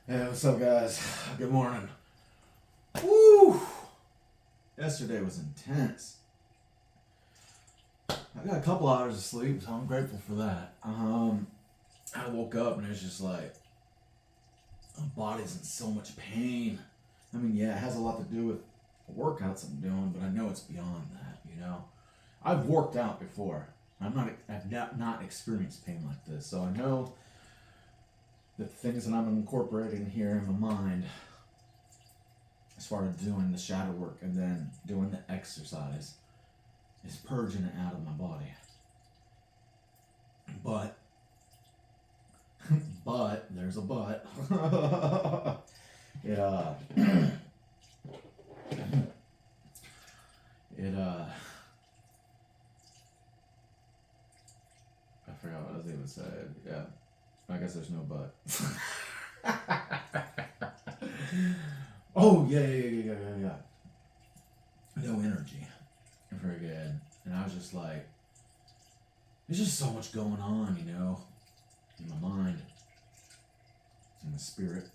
Hey, what's up, guys? Good morning. Woo! Yesterday was intense. I got a couple hours of sleep, so I'm grateful for that. I woke up and it's just like my body's in so much pain. I mean, yeah, it has a lot to do with the workouts I'm doing, but I know it's beyond that. I've worked out before. I've not experienced pain like this, so I know that the things that I'm incorporating here in my mind, as far as doing the shadow work and then doing the exercise, is purging it out of my body. But, there's a but. it, uh, it, I forgot what I was even saying. Yeah, I guess there's no but. Oh, yeah. No energy. Very good. And I was just like, there's just so much going on, in my mind, in the spirit.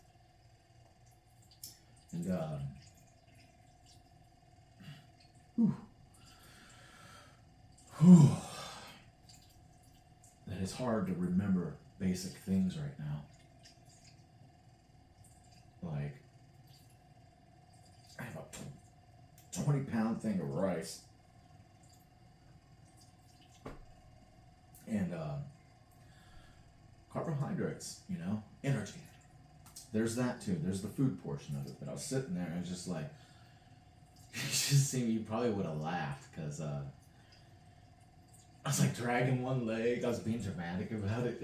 And, that it's hard to remember basic things right now. Like, I have a 20-pound thing of rice. And carbohydrates, energy. There's that too. There's the food portion of it. But I was sitting there and it's just like, you probably would have laughed because I was like dragging one leg. I was being dramatic about it.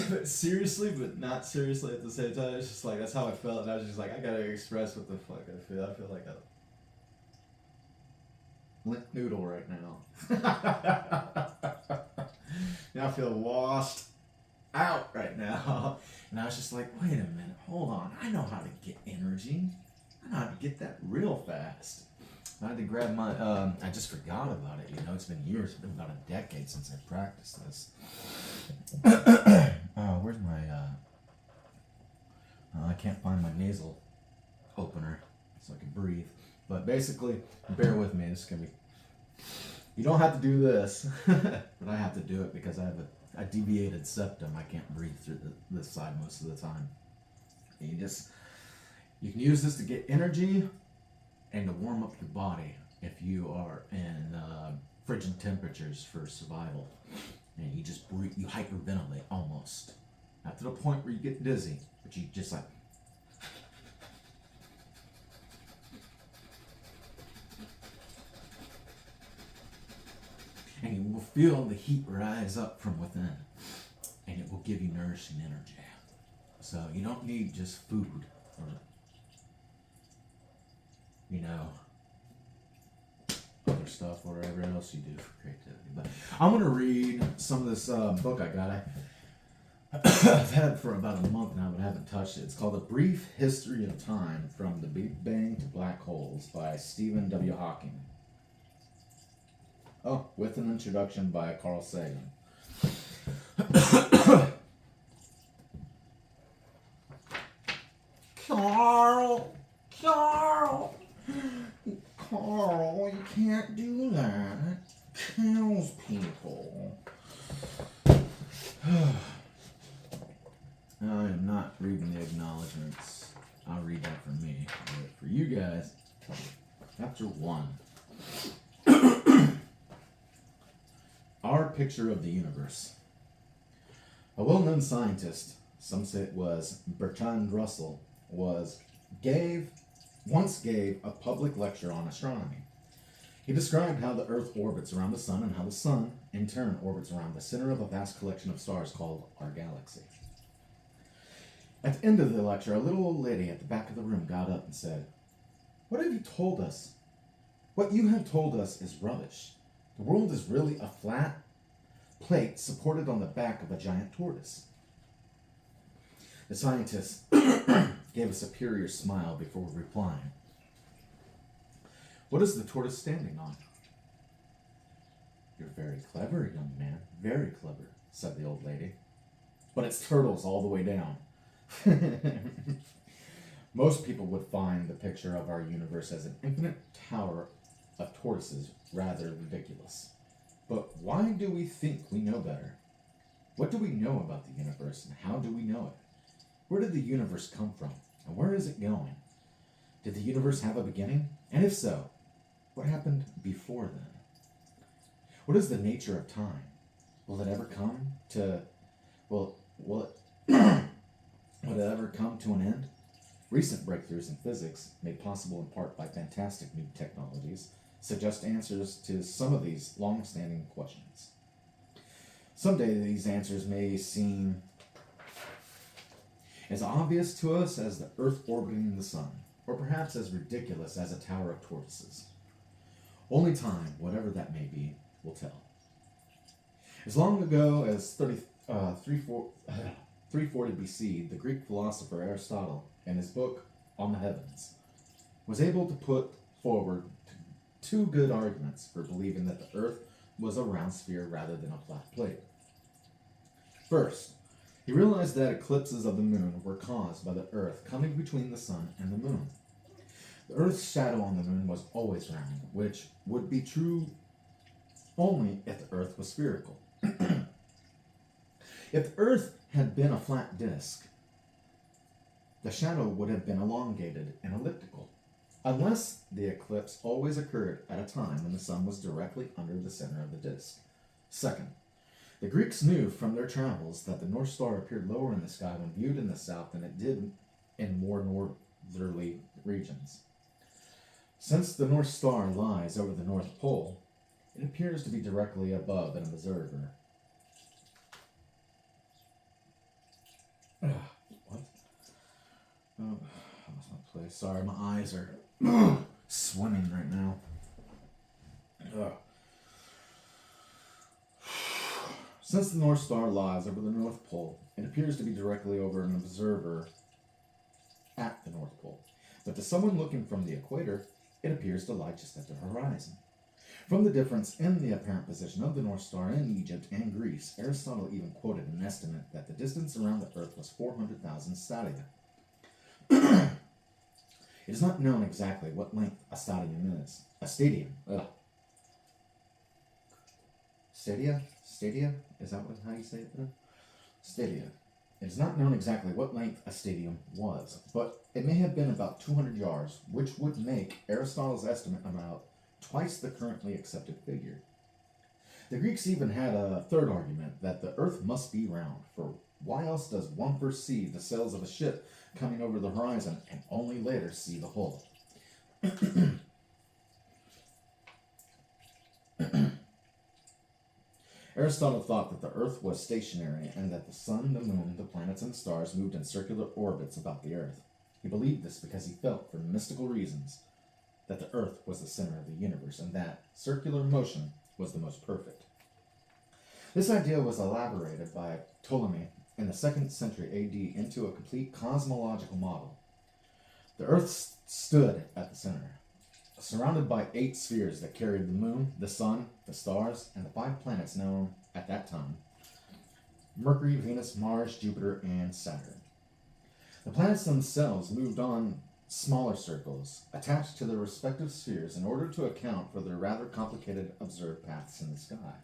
But seriously, but not seriously at the same time. It's just like, that's how I felt. And I was just like, I gotta express what the fuck I feel. I feel like a limp noodle right now. And I feel washed out right now. And I was just like, wait a minute, hold on. I know how to get energy. I know how to get that real fast. I had to grab my, I just forgot about it, It's been years, it's been about a decade since I practiced this. Where's my, I can't find my nasal opener so I can breathe. But basically, bear with me, this is gonna be, you don't have to do this, but I have to do it because I have a deviated septum. I can't breathe through this side most of the time. And you can use this to get energy and to warm up your body if you are in frigid temperatures for survival. And you just breathe, you hyperventilate almost. Not to the point where you get dizzy, but you just like, and you will feel the heat rise up from within, and it will give you nourishing energy. So you don't need just food or, other stuff or whatever else you do for creativity. But I'm gonna read some of this book I got. I've had it for about a month now, but I haven't touched it. It's called A Brief History of Time, From the Big Bang to Black Holes by Stephen W. Hawking. Oh, with an introduction by Carl Sagan. Carl, you can't do that. It kills people. I am not reading the acknowledgments. I'll read that for me. But for you guys, chapter 1. Our picture of the universe. A well-known scientist, some say it was Bertrand Russell, once gave a public lecture on astronomy. He described how the Earth orbits around the sun and how the sun, in turn, orbits around the center of a vast collection of stars called our galaxy. At the end of the lecture, a little old lady at the back of the room got up and said, "What have you told us? What you have told us is rubbish. The world is really a flat plate supported on the back of a giant tortoise." The scientist gave a superior smile before replying, "What is the tortoise standing on?" "You're very clever, young man, very clever," said the old lady. but it's turtles all the way down. Most people would find the picture of our universe as an infinite tower of tortoises rather ridiculous. But why do we think we know better? What do we know about the universe, and how do we know it? Where did the universe come from, and where is it going? Did the universe have a beginning? And if so, what happened before then? What is the nature of time? Will it ever come to will it will it ever come to an end? Recent breakthroughs in physics, made possible in part by fantastic new technologies, suggest answers to some of these long-standing questions. Someday these answers may seem as obvious to us as the Earth orbiting the Sun, or perhaps as ridiculous as a tower of tortoises. Only time, whatever that may be, will tell. As long ago as 340 BC, the Greek philosopher Aristotle, in his book On the Heavens, was able to put forward two good arguments for believing that the Earth was a round sphere rather than a flat plate. First, he realized that eclipses of the moon were caused by the Earth coming between the sun and the moon. The Earth's shadow on the moon was always round, which would be true only if the Earth was spherical. If the Earth had been a flat disk, the shadow would have been elongated and elliptical, unless the eclipse always occurred at a time when the sun was directly under the center of the disk. Second, the Greeks knew from their travels that the North Star appeared lower in the sky when viewed in the south than it did in more northerly regions. Since the North Star lies over the North Pole, it appears to be directly above an observer. What? Oh, I lost my place. Sorry, my eyes are swimming right now. Since the North Star lies over the North Pole, it appears to be directly over an observer at the North Pole. But to someone looking from the equator, it appears to lie just at the horizon. From the difference in the apparent position of the North Star in Egypt and Greece, Aristotle even quoted an estimate that the distance around the Earth was 400,000 stadia. It is not known exactly what length a stadium is. A stadium. Stadia? Stadia? Is that how you say it? Stadia. It is not known exactly what length a stadium was, but it may have been about 200 yards, which would make Aristotle's estimate about twice the currently accepted figure. The Greeks even had a third argument, that the Earth must be round, for why else does one first see the sails of a ship coming over the horizon and only later see the hull? Aristotle thought that the Earth was stationary and that the sun, the moon, the planets, and the stars moved in circular orbits about the Earth. He believed this because he felt, for mystical reasons, that the Earth was the center of the universe and that circular motion was the most perfect. This idea was elaborated by Ptolemy in the 2nd century AD into a complete cosmological model. The Earth stood at the center, surrounded by 8 spheres that carried the moon, the sun, the stars, and the 5 planets known at that time: Mercury, Venus, Mars, Jupiter, and Saturn. The planets themselves moved on smaller circles attached to their respective spheres in order to account for their rather complicated observed paths in the sky.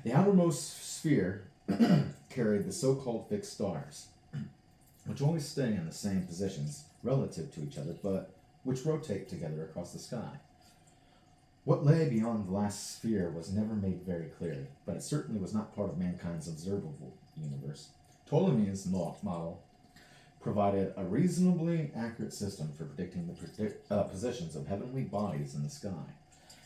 The outermost sphere carried the so-called fixed stars, which always stay in the same positions relative to each other, but which rotate together across the sky. What lay beyond the last sphere was never made very clear, but it certainly was not part of mankind's observable universe. Ptolemy's model provided a reasonably accurate system for predicting the positions of heavenly bodies in the sky.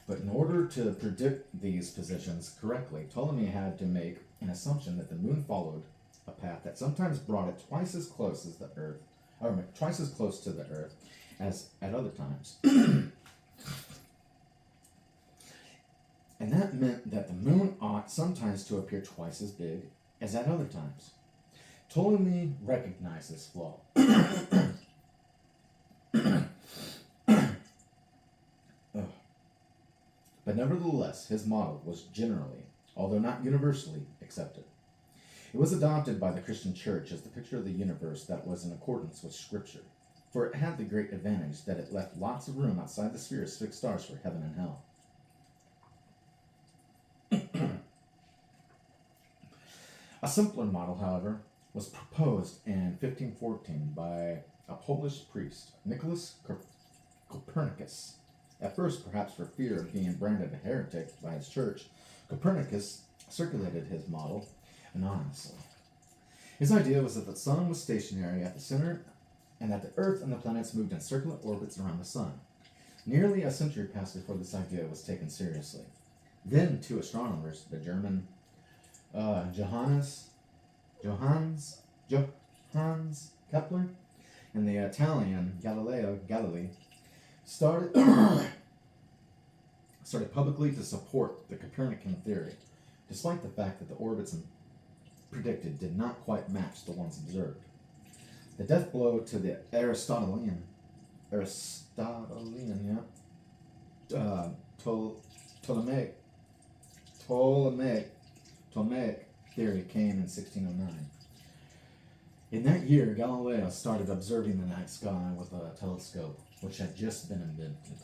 But in order to predict these positions correctly, Ptolemy had to make an assumption that the moon followed a path that sometimes brought it twice as close as the Earth, or twice as close to the Earth as at other times. And that meant that the moon ought sometimes to appear twice as big as at other times. Ptolemy recognized this flaw. But nevertheless, his model was generally, although not universally, accepted. It was adopted by the Christian Church as the picture of the universe that was in accordance with Scripture, for it had the great advantage that it left lots of room outside the sphere as fixed stars for heaven and hell. A simpler model, however, was proposed in 1514 by a Polish priest, Nicholas Copernicus. At first, perhaps for fear of being branded a heretic by his church, Copernicus circulated his model anonymously. His idea was that the sun was stationary at the center and that the Earth and the planets moved in circular orbits around the sun. Nearly a century passed before this idea was taken seriously. Then two astronomers, the German Johannes Kepler and the Italian Galileo Galilei, started publicly to support the Copernican theory, despite the fact that the orbits predicted did not quite match the ones observed. The death blow to the Aristotelian Ptolemaic theory came in 1609. In that year, Galileo started observing the night sky with a telescope, which had just been invented.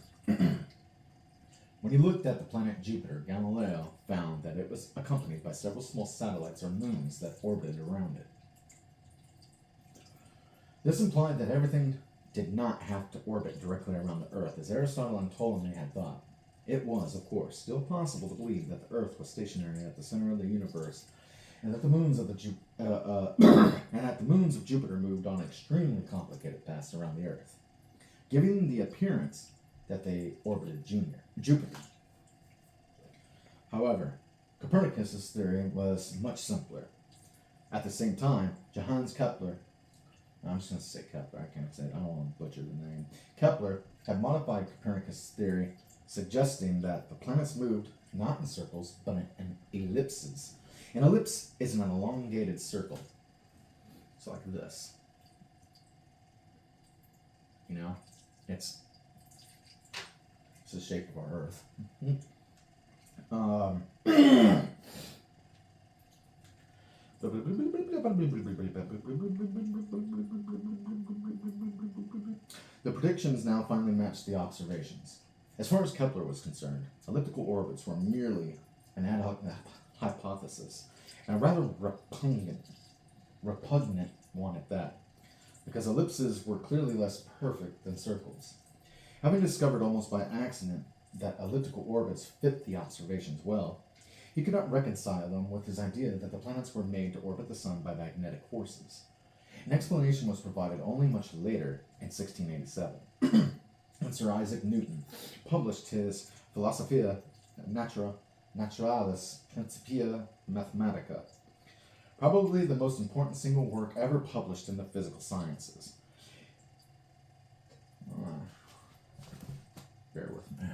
When he looked at the planet Jupiter, Galileo found that it was accompanied by several small satellites or moons that orbited around it. This implied that everything did not have to orbit directly around the Earth, as Aristotle and Ptolemy had thought. It was, of course, still possible to believe that the Earth was stationary at the center of the universe, and that the moons of Jupiter moved on extremely complicated paths around the Earth, giving the appearance that they orbited Jupiter. However, Copernicus' theory was much simpler. At the same time, Johannes Kepler, I'm just going to say Kepler, I can't say it, I don't want to butcher the name. Kepler had modified Copernicus' theory, suggesting that the planets moved not in circles, but in ellipses. An ellipse is an elongated circle. It's like this. You know, it's the shape of our Earth. The predictions now finally matched the observations. As far as Kepler was concerned, elliptical orbits were merely an ad hoc hypothesis, and a rather repugnant one at that, because ellipses were clearly less perfect than circles. Having discovered almost by accident that elliptical orbits fit the observations well, he could not reconcile them with his idea that the planets were made to orbit the sun by magnetic forces. An explanation was provided only much later, in 1687, when Sir Isaac Newton published his Philosophiae Naturalis Principia Mathematica, probably the most important single work ever published in the physical sciences. Bear with me.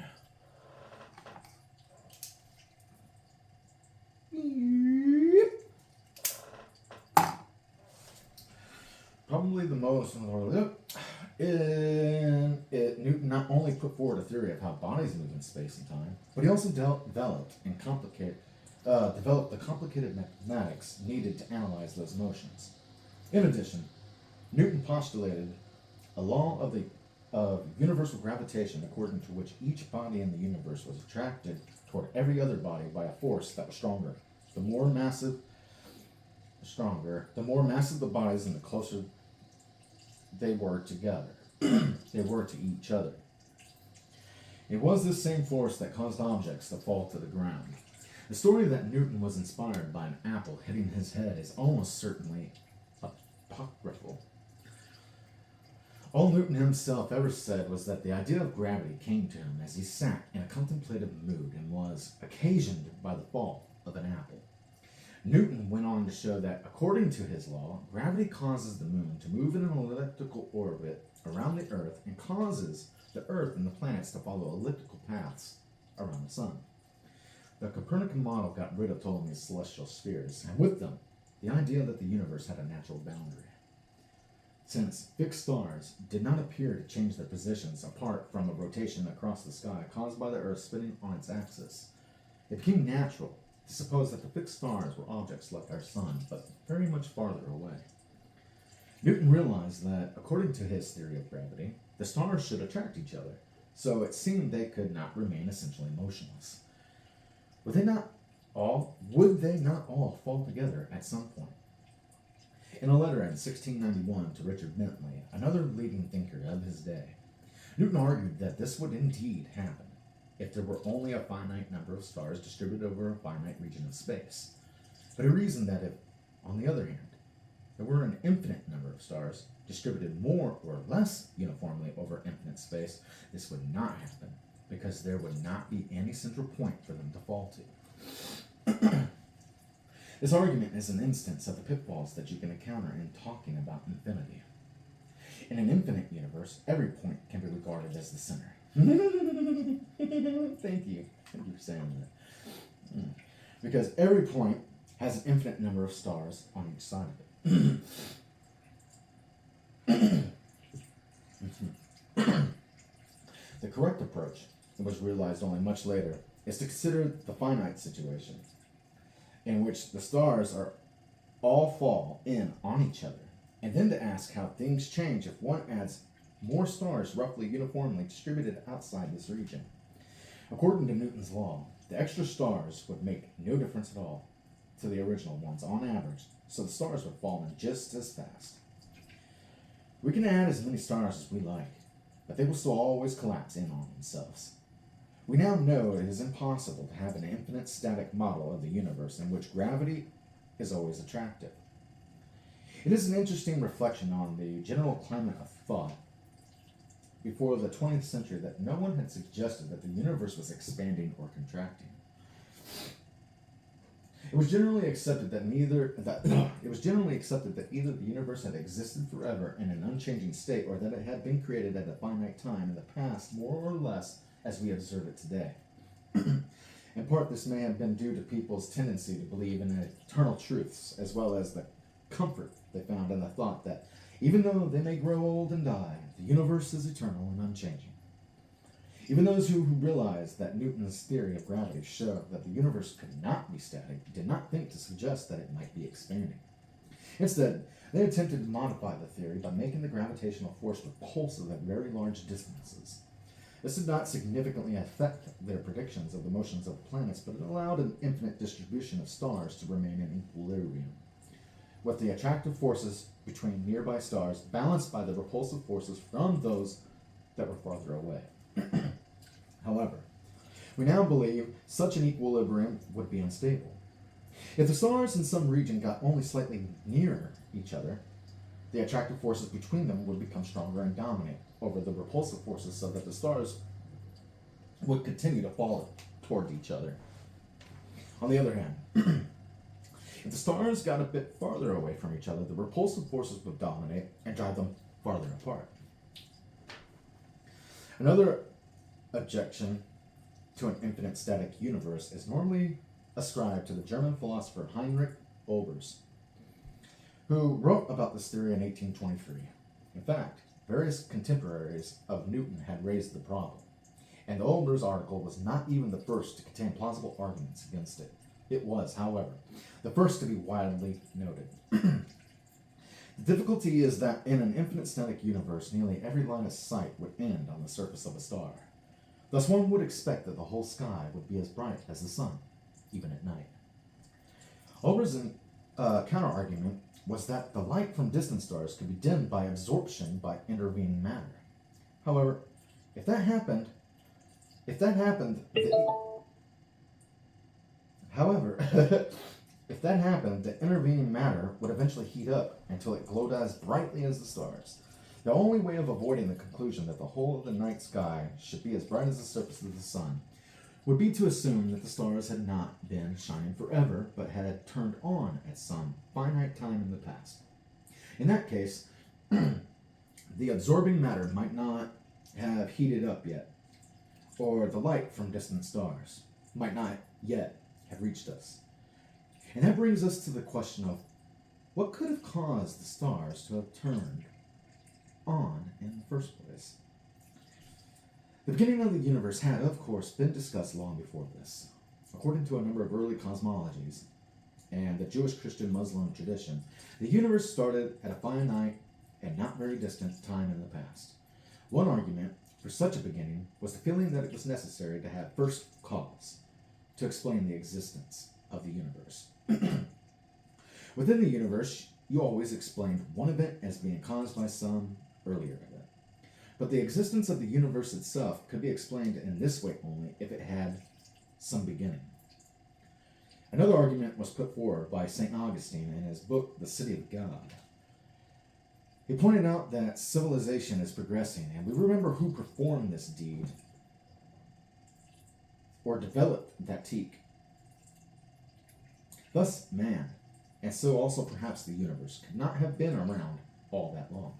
Probably the most Newton not only put forward a theory of how bodies move in space and time, but he also developed the complicated mathematics needed to analyze those motions. In addition, Newton postulated a law of universal gravitation, according to which each body in the universe was attracted toward every other body by a force that was stronger. The more massive the bodies, and the closer they were together. They were to each other. It was this same force that caused objects to fall to the ground. The story that Newton was inspired by an apple hitting his head is almost certainly apocryphal. All Newton himself ever said was that the idea of gravity came to him as he sat in a contemplative mood and was occasioned by the fall of an apple. Newton went on to show that, according to his law, gravity causes the moon to move in an elliptical orbit around the Earth and causes the Earth and the planets to follow elliptical paths around the sun. The Copernican model got rid of Ptolemy's celestial spheres, and with them, the idea that the universe had a natural boundary. Since fixed stars did not appear to change their positions apart from a rotation across the sky caused by the Earth spinning on its axis, it became natural to suppose that the fixed stars were objects like our sun, but very much farther away. Newton realized that, according to his theory of gravity, the stars should attract each other, so it seemed they could not remain essentially motionless. Would they not all fall together at some point? In a letter in 1691 to Richard Bentley, another leading thinker of his day, Newton argued that this would indeed happen if there were only a finite number of stars distributed over a finite region of space. But he reasoned that if, on the other hand, there were an infinite number of stars distributed more or less uniformly over infinite space, this would not happen, because there would not be any central point for them to fall to. This argument is an instance of the pitfalls that you can encounter in talking about infinity. In an infinite universe, every point can be regarded as the center. Thank you. Thank you for saying that. Because every point has an infinite number of stars on each side of it. The correct approach, that was realized only much later, is to consider the finite situation, in which the stars all fall in on each other, and then to ask how things change if one adds more stars roughly uniformly distributed outside this region. According to Newton's law, the extra stars would make no difference at all to the original ones on average, so the stars would fall in just as fast. We can add as many stars as we like, but they will still always collapse in on themselves. We now know it is impossible to have an infinite static model of the universe in which gravity is always attractive. It is an interesting reflection on the general climate of thought before the 20th century that no one had suggested that the universe was expanding or contracting. It was generally accepted that either the universe had existed forever in an unchanging state, or that it had been created at a finite time in the past, more or less as we observe it today. In part, this may have been due to people's tendency to believe in eternal truths, as well as the comfort they found in the thought that, even though they may grow old and die, the universe is eternal and unchanging. Even those who realized that Newton's theory of gravity showed that the universe could not be static did not think to suggest that it might be expanding. Instead, they attempted to modify the theory by making the gravitational force repulsive at very large distances. This did not significantly affect their predictions of the motions of planets, but it allowed an infinite distribution of stars to remain in equilibrium, with the attractive forces between nearby stars balanced by the repulsive forces from those that were farther away. However, we now believe such an equilibrium would be unstable. If the stars in some region got only slightly nearer each other, the attractive forces between them would become stronger and dominate over the repulsive forces, so that the stars would continue to fall toward each other. On the other hand, if the stars got a bit farther away from each other, the repulsive forces would dominate and drive them farther apart. Another objection to an infinite static universe is normally ascribed to the German philosopher Heinrich Olbers, who wrote about this theory in 1823. In fact, various contemporaries of Newton had raised the problem, and Olbers' article was not even the first to contain plausible arguments against it. It was, however, the first to be widely noted. The difficulty is that in an infinite static universe, nearly every line of sight would end on the surface of a star. Thus one would expect that the whole sky would be as bright as the sun, even at night. Olbers' counter-argument was that the light from distant stars could be dimmed by absorption by intervening matter. However, if that happened, the intervening matter would eventually heat up until it glowed as brightly as the stars. The only way of avoiding the conclusion that the whole of the night sky should be as bright as the surface of the sun would be to assume that the stars had not been shining forever, but had turned on at some finite time in the past. In that case, the absorbing matter might not have heated up yet, or the light from distant stars might not yet have reached us. And that brings us to the question of what could have caused the stars to have turned on in the first place. The beginning of the universe had, of course, been discussed long before this. according to a number of early cosmologies and the Jewish, Christian, Muslim tradition, the universe started at a finite and not very distant time in the past. One argument for such a beginning was the feeling that it was necessary to have first cause to explain the existence of the universe. Within the universe, you always explained one event as being caused by some earlier event. But the existence of the universe itself could be explained in this way only if it had some beginning. Another argument was put forward by St. Augustine in his book, The City of God. He pointed out that civilization is progressing, and we remember who performed this deed or developed that teak. Thus, man, and so also perhaps the universe, could not have been around all that long.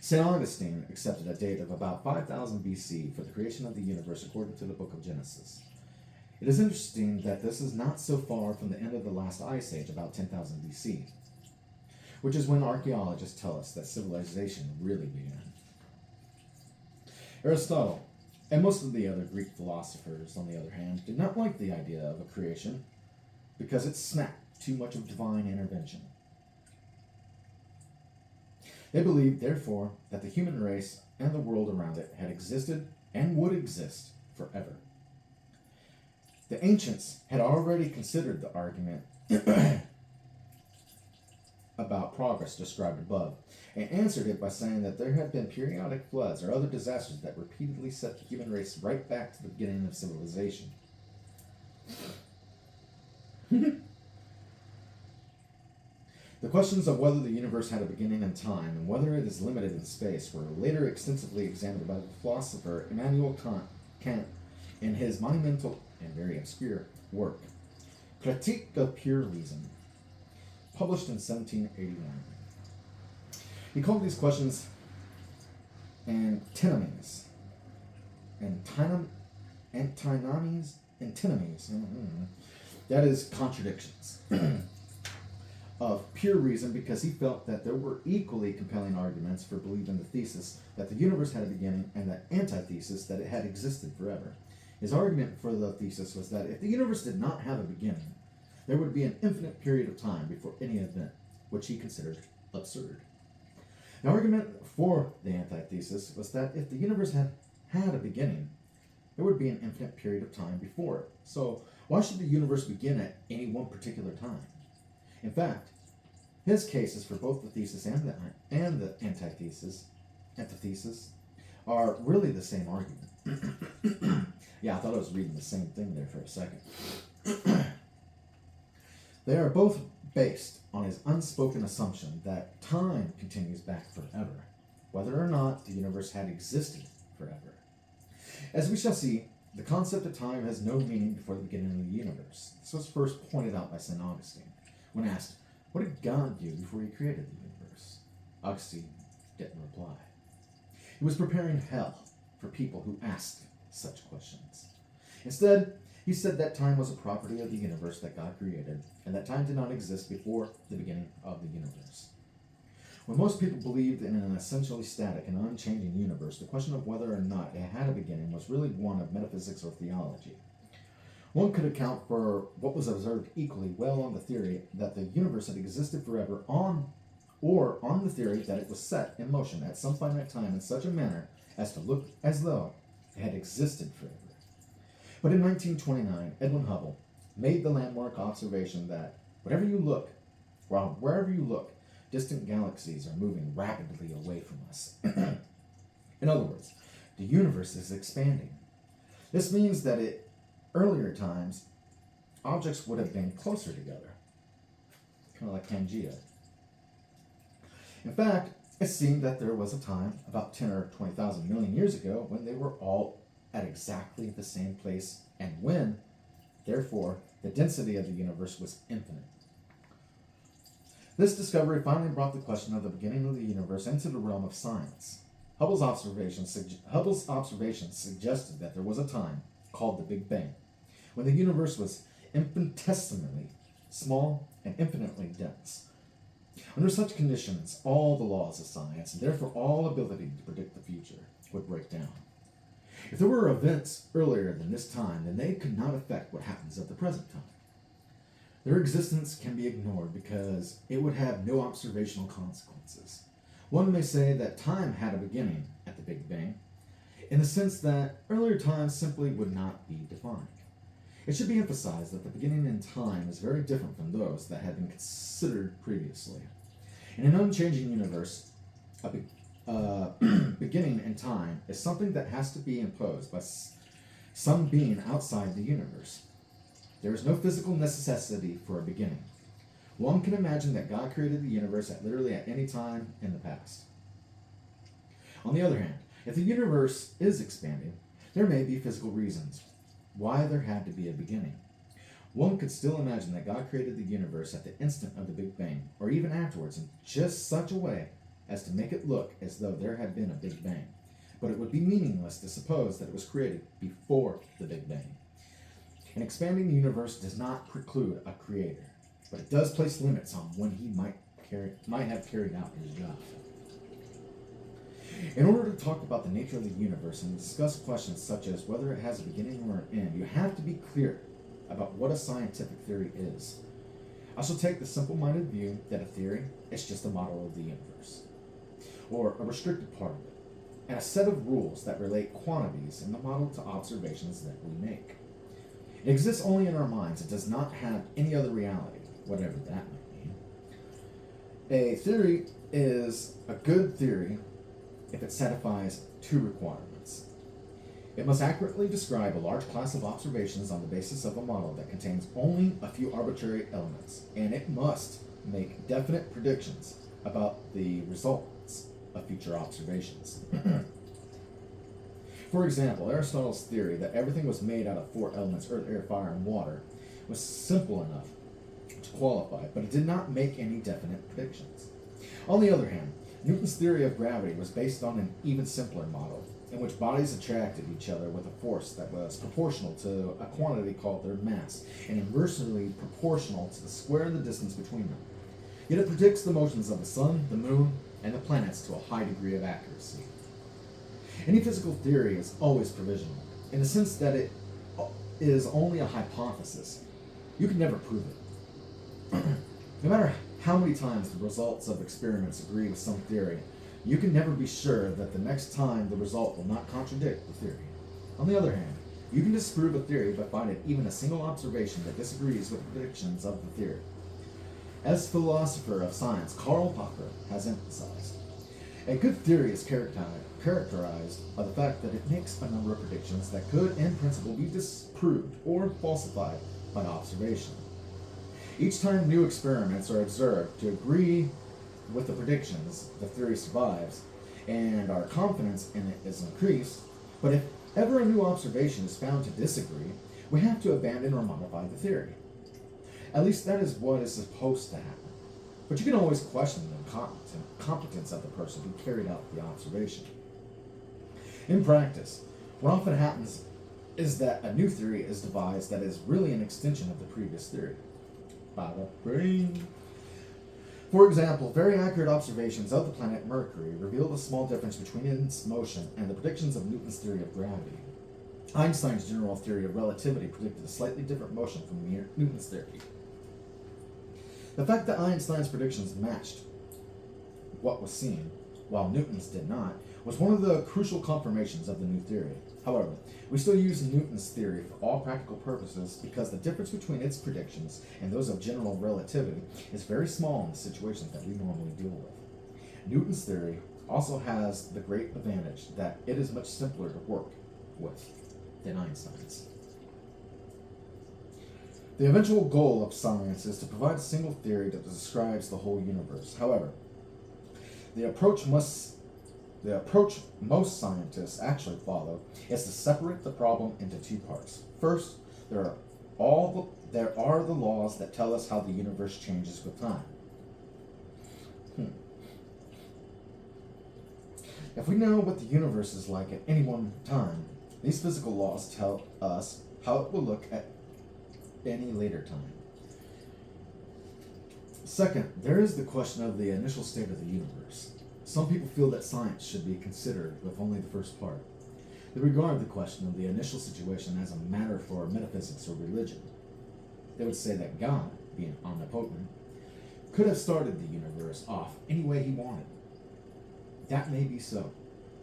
St. Augustine accepted a date of about 5000 BC for the creation of the universe according to the book of Genesis. It is interesting that this is not so far from the end of the last ice age, about 10,000 BC, which is when archaeologists tell us that civilization really began. Aristotle, and most of the other Greek philosophers, on the other hand, did not like the idea of a creation because it smacked too much of divine intervention. They believed, therefore, that the human race and the world around it had existed and would exist forever. The ancients had already considered the argument about progress described above, and answered it by saying that there had been periodic floods or other disasters that repeatedly set the human race right back to the beginning of civilization. The questions of whether the universe had a beginning in time and whether it is limited in space were later extensively examined by the philosopher Immanuel Kant in his monumental and very obscure work, Critique of Pure Reason, published in 1781. He called these questions antinomies. That is, contradictions of pure reason, because he felt that there were equally compelling arguments for believing the thesis that the universe had a beginning and the antithesis that it had existed forever. His argument for the thesis was that if the universe did not have a beginning, there would be an infinite period of time before any event, which he considered absurd. The argument for the antithesis was that if the universe had a beginning, there would be an infinite period of time before it. So why should the universe begin at any one particular time? In fact, his cases for both the thesis and the antithesis are really the same argument. Yeah, I thought I was reading the same thing there for a second. They are both based on his unspoken assumption that time continues back forever, whether or not the universe had existed forever. As we shall see, the concept of time has no meaning before the beginning of the universe. This was first pointed out by St. Augustine. When asked, what did God do before he created the universe? Augustine didn't reply. He was preparing hell for people who asked such questions. Instead, he said that time was a property of the universe that God created, and that time did not exist before the beginning of the universe. When most people believed in an essentially static and unchanging universe, the question of whether or not it had a beginning was really one of metaphysics or theology. One could account for what was observed equally well on the theory that the universe had existed forever on the theory that it was set in motion at some finite time in such a manner as to look as though it had existed forever. But in 1929, Edwin Hubble made the landmark observation that wherever you look, distant galaxies are moving rapidly away from us. In other words, the universe is expanding. This means that at earlier times, objects would have been closer together, kind of like Pangea. In fact, it seemed that there was a time, about 10 or 20,000 million years ago, when they were all at exactly the same place, and when, therefore, the density of the universe was infinite. This discovery finally brought the question of the beginning of the universe into the realm of science. Hubble observations suggested that there was a time, called the Big Bang, when the universe was infinitesimally small and infinitely dense. Under such conditions, all the laws of science, and therefore all ability to predict the future, would break down. If there were events earlier than this time, then they could not affect what happens at the present time. Their existence can be ignored because it would have no observational consequences. One may say that time had a beginning at the Big Bang, in the sense that earlier times simply would not be defined. It should be emphasized that the beginning in time is very different from those that had been considered previously. In an unchanging universe, beginning in time is something that has to be imposed by some being outside the universe. There is no physical necessity for a beginning. One can imagine that God created the universe literally at any time in the past. On the other hand, if the universe is expanding, there may be physical reasons why there had to be a beginning. One could still imagine that God created the universe at the instant of the Big Bang, or even afterwards, in just such a way as to make it look as though there had been a Big Bang. But it would be meaningless to suppose that it was created before the Big Bang. An expanding universe does not preclude a creator, but it does place limits on when he might have carried out his job. In order to talk about the nature of the universe and discuss questions such as whether it has a beginning or an end, you have to be clear about what a scientific theory is. I shall take the simple-minded view that a theory is just a model of the universe, or a restricted part of it, and a set of rules that relate quantities in the model to observations that we make. It exists only in our minds. It does not have any other reality, whatever that might mean. A theory is a good theory if it satisfies two requirements. It must accurately describe a large class of observations on the basis of a model that contains only a few arbitrary elements, and it must make definite predictions about the results of future observations. For example, Aristotle's theory that everything was made out of four elements, earth, air, fire, and water, was simple enough to qualify, but it did not make any definite predictions. On the other hand, Newton's theory of gravity was based on an even simpler model, in which bodies attracted each other with a force that was proportional to a quantity called their mass, and inversely proportional to the square of the distance between them. Yet it predicts the motions of the sun, the moon, and the planets to a high degree of accuracy. Any physical theory is always provisional, in the sense that it is only a hypothesis. You can never prove it. No matter how many times the results of experiments agree with some theory, you can never be sure that the next time the result will not contradict the theory. On the other hand, you can disprove a theory by finding even a single observation that disagrees with the predictions of the theory. As philosopher of science Karl Popper has emphasized, a good theory is characterized by the fact that it makes a number of predictions that could, in principle, be disproved or falsified by observation. Each time new experiments are observed to agree with the predictions, the theory survives, and our confidence in it is increased. But if ever a new observation is found to disagree, we have to abandon or modify the theory. At least that is what is supposed to happen. But you can always question the competence of the person who carried out the observation. In practice, what often happens is that a new theory is devised that is really an extension of the previous theory. Bada brain. For example, very accurate observations of the planet Mercury revealed a small difference between its motion and the predictions of Newton's theory of gravity. Einstein's general theory of relativity predicted a slightly different motion from Newton's theory. The fact that Einstein's predictions matched what was seen, while Newton's did not, was one of the crucial confirmations of the new theory. However, we still use Newton's theory for all practical purposes because the difference between its predictions and those of general relativity is very small in the situations that we normally deal with. Newton's theory also has the great advantage that it is much simpler to work with than Einstein's. The eventual goal of science is to provide a single theory that describes the whole universe. However, the approach most scientists actually follow is to separate the problem into two parts. First, there are the laws that tell us how the universe changes with time. If we know what the universe is like at any one time, these physical laws tell us how it will look at any later time. Second, there is the question of the initial state of the universe. Some people feel that science should be considered with only the first part. They regard the question of the initial situation as a matter for metaphysics or religion. They would say that God, being omnipotent, could have started the universe off any way he wanted. That may be so,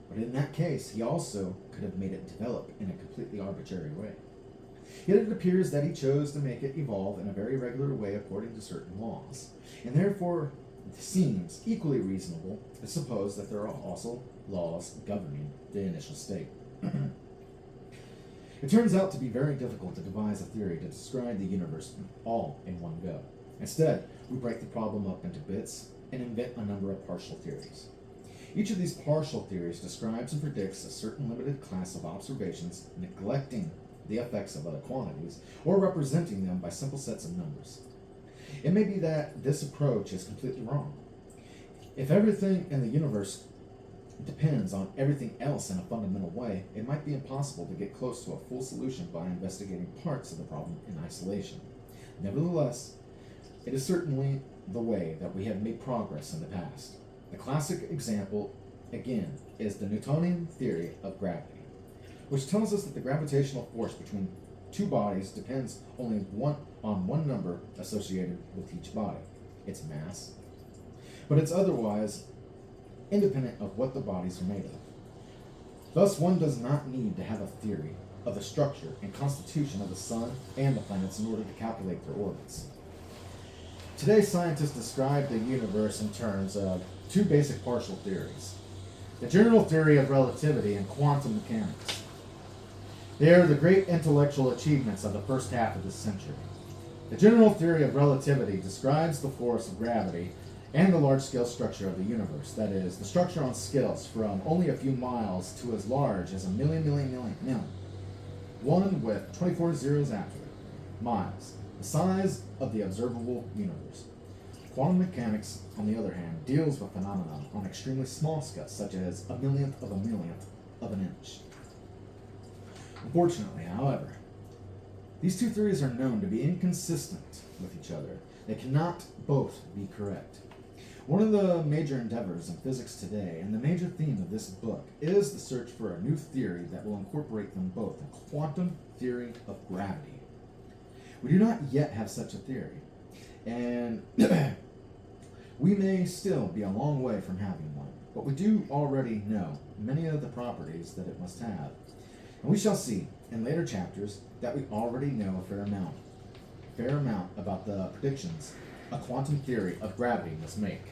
but in that case, he also could have made it develop in a completely arbitrary way. Yet it appears that he chose to make it evolve in a very regular way according to certain laws, and therefore it seems equally reasonable to suppose that there are also laws governing the initial state. It turns out to be very difficult to devise a theory to describe the universe all in one go. Instead, we break the problem up into bits and invent a number of partial theories. Each of these partial theories describes and predicts a certain limited class of observations, neglecting the effects of other quantities, or representing them by simple sets of numbers. It may be that this approach is completely wrong. If everything in the universe depends on everything else in a fundamental way, it might be impossible to get close to a full solution by investigating parts of the problem in isolation. Nevertheless, it is certainly the way that we have made progress in the past. The classic example, again, is the Newtonian theory of gravity, which tells us that the gravitational force between two bodies depends only on one number associated with each body, its mass, but it's otherwise independent of what the bodies are made of. Thus, one does not need to have a theory of the structure and constitution of the sun and the planets in order to calculate their orbits. Today, scientists describe the universe in terms of two basic partial theories: the general theory of relativity and quantum mechanics. They are the great intellectual achievements of the first half of this century. The general theory of relativity describes the force of gravity and the large-scale structure of the universe, that is, the structure on scales from only a few miles to as large as a million, one with 24 zeros after it, miles, the size of the observable universe. Quantum mechanics, on the other hand, deals with phenomena on extremely small scales, such as a millionth of an inch. Unfortunately, however, these two theories are known to be inconsistent with each other. They cannot both be correct. One of the major endeavors in physics today, and the major theme of this book, is the search for a new theory that will incorporate them both, a quantum theory of gravity. We do not yet have such a theory, and we may still be a long way from having one, but we do already know many of the properties that it must have. And we shall see in later chapters that we already know a fair amount about the predictions a quantum theory of gravity must make.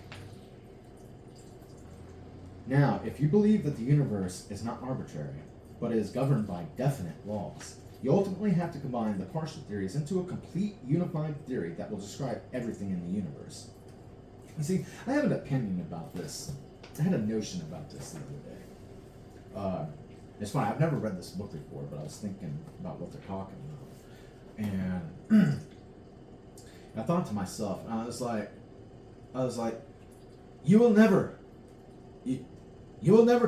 Now, if you believe that the universe is not arbitrary, but is governed by definite laws, you ultimately have to combine the partial theories into a complete unified theory that will describe everything in the universe. You see, I have an opinion about this. I had a notion about this the other day. It's funny, I've never read this book before, but I was thinking about what they're talking about. And I thought to myself, and I was like, you will never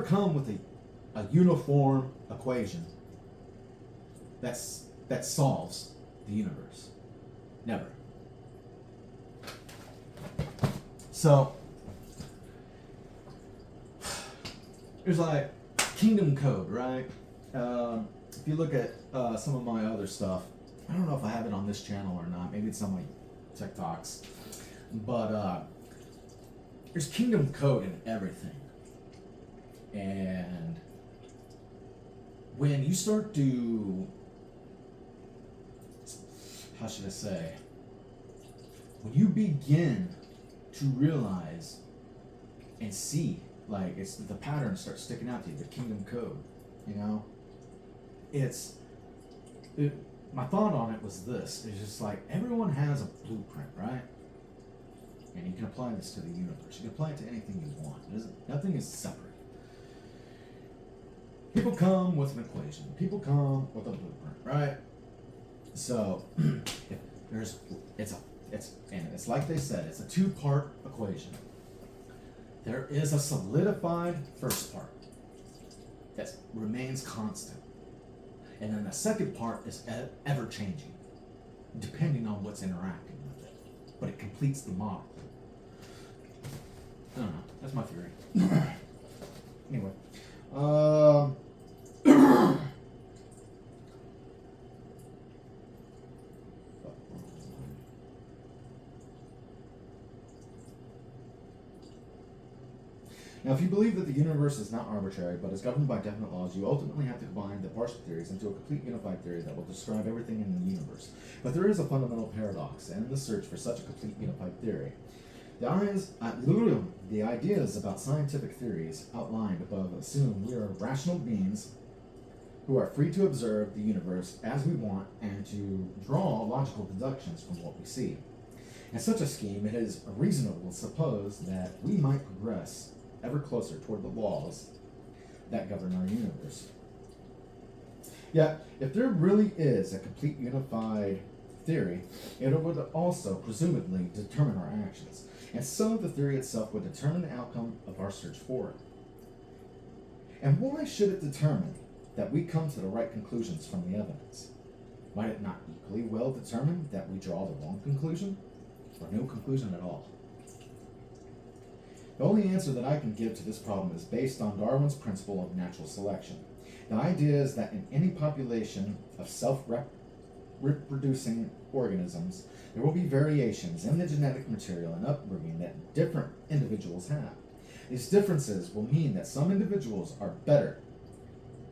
come with a uniform equation that solves the universe. Never. So there's like Kingdom Code, right? If you look at some of my other stuff, I don't know if I have it on this channel or not. Maybe it's on my TikToks. But there's Kingdom Code in everything. And when you start to, how should I say, when you begin to realize and see, like, it's the pattern starts sticking out to you, the Kingdom Code, you know? My thought on it was this. It's just like, everyone has a blueprint, right? And you can apply this to the universe. You can apply it to anything you want. Nothing is separate. People come with an equation. People come with a blueprint, right? So, it's like they said, it's a two-part equation. There is a solidified first part that remains constant. And then the second part is ever-changing, depending on what's interacting with it. But it completes the model. I don't know. That's my theory. Anyway. Now, if you believe that the universe is not arbitrary but is governed by definite laws, you ultimately have to combine the partial theories into a complete unified theory that will describe everything in the universe. But there is a fundamental paradox in the search for such a complete unified theory. The ideas about scientific theories outlined above assume we are rational beings who are free to observe the universe as we want and to draw logical deductions from what we see. In such a scheme, it is reasonable to suppose that we might progress ever closer toward the laws that govern our universe. Yet, if there really is a complete unified theory, it would also presumably determine our actions, and so the theory itself would determine the outcome of our search for it. And why should it determine that we come to the right conclusions from the evidence? Might it not equally well determine that we draw the wrong conclusion, or no conclusion at all? The only answer that I can give to this problem is based on Darwin's principle of natural selection. The idea is that in any population of self-reproducing organisms, there will be variations in the genetic material and upbringing that different individuals have. These differences will mean that some individuals are better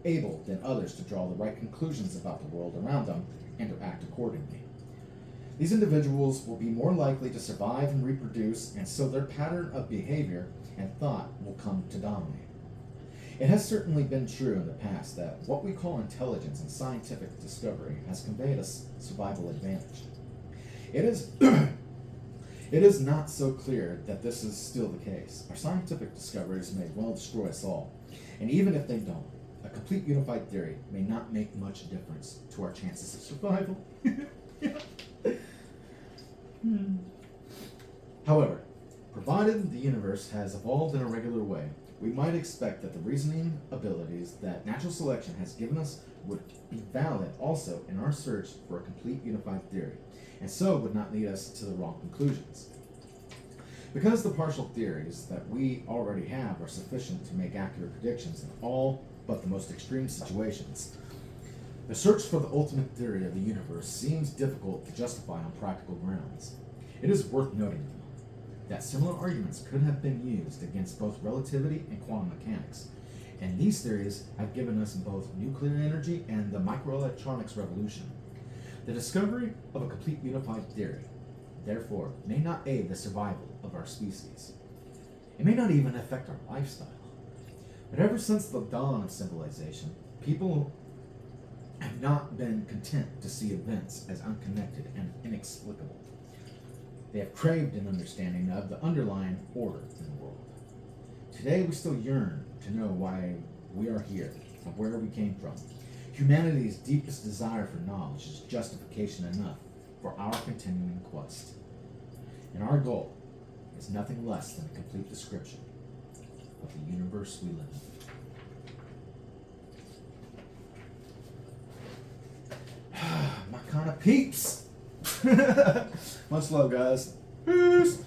able than others to draw the right conclusions about the world around them and to act accordingly. These individuals will be more likely to survive and reproduce, and so their pattern of behavior and thought will come to dominate. It has certainly been true in the past that what we call intelligence and scientific discovery has conveyed us survival advantage. It is not so clear that this is still the case. Our scientific discoveries may well destroy us all, and even if they don't, a complete unified theory may not make much difference to our chances of survival. However, provided the universe has evolved in a regular way, we might expect that the reasoning abilities that natural selection has given us would be valid also in our search for a complete unified theory, and so would not lead us to the wrong conclusions. Because the partial theories that we already have are sufficient to make accurate predictions in all but the most extreme situations, the search for the ultimate theory of the universe seems difficult to justify on practical grounds. It is worth noting, though, that similar arguments could have been used against both relativity and quantum mechanics, and these theories have given us both nuclear energy and the microelectronics revolution. The discovery of a complete unified theory, therefore, may not aid the survival of our species. It may not even affect our lifestyle. But ever since the dawn of civilization, people have not been content to see events as unconnected and inexplicable. They have craved an understanding of the underlying order in the world. Today we still yearn to know why we are here and where we came from. Humanity's deepest desire for knowledge is justification enough for our continuing quest. And our goal is nothing less than a complete description of the universe we live in. My kind of peeps. Much love, guys. Peace.